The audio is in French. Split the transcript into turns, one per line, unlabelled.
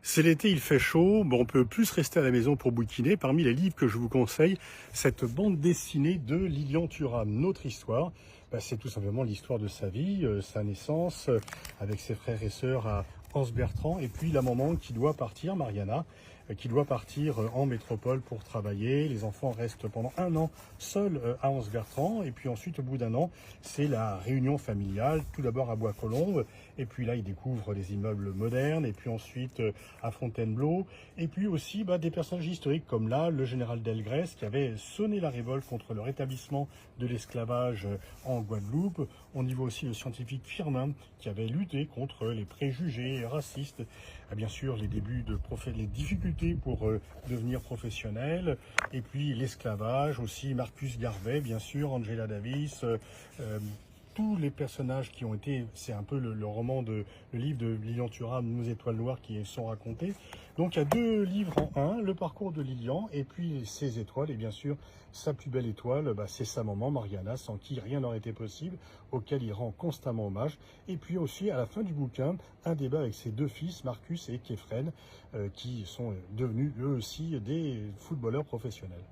C'est l'été, il fait chaud, bon, on peut plus rester à la maison pour bouquiner. Parmi les livres que je vous conseille, cette bande dessinée de Lilian Thuram, Notre histoire. C'est tout simplement l'histoire de sa vie, sa naissance, avec ses frères et sœurs à Anse-Bertrand, et puis la maman qui doit partir, Mariana, qui doit partir en métropole pour travailler. Les enfants restent pendant un an seuls à Anse-Bertrand, et puis ensuite, au bout d'un an, c'est la réunion familiale, tout d'abord à Bois-Colombes, et puis là, ils découvrent les immeubles modernes, et puis ensuite à Fontainebleau, et puis aussi des personnages historiques comme là, le général Delgrès, qui avait sonné la révolte contre le rétablissement de l'esclavage en Guadeloupe. On y voit aussi le scientifique Firmin, qui avait lutté contre les préjugés racistes, et bien sûr les débuts de les difficultés pour devenir professionnel, et puis l'esclavage aussi, Marcus Garvey, bien sûr, Angela Davis, tous les personnages qui ont été, c'est un peu le roman le livre de Lilian Thuram, Nos étoiles noires, qui sont racontés. Donc il y a deux livres en un, le parcours de Lilian et puis ses étoiles, et bien sûr sa plus belle étoile, c'est sa maman Mariana, sans qui rien n'aurait été possible, auquel il rend constamment hommage. Et puis aussi à la fin du bouquin, un débat avec ses deux fils, Marcus et Kefren, qui sont devenus eux aussi des footballeurs professionnels.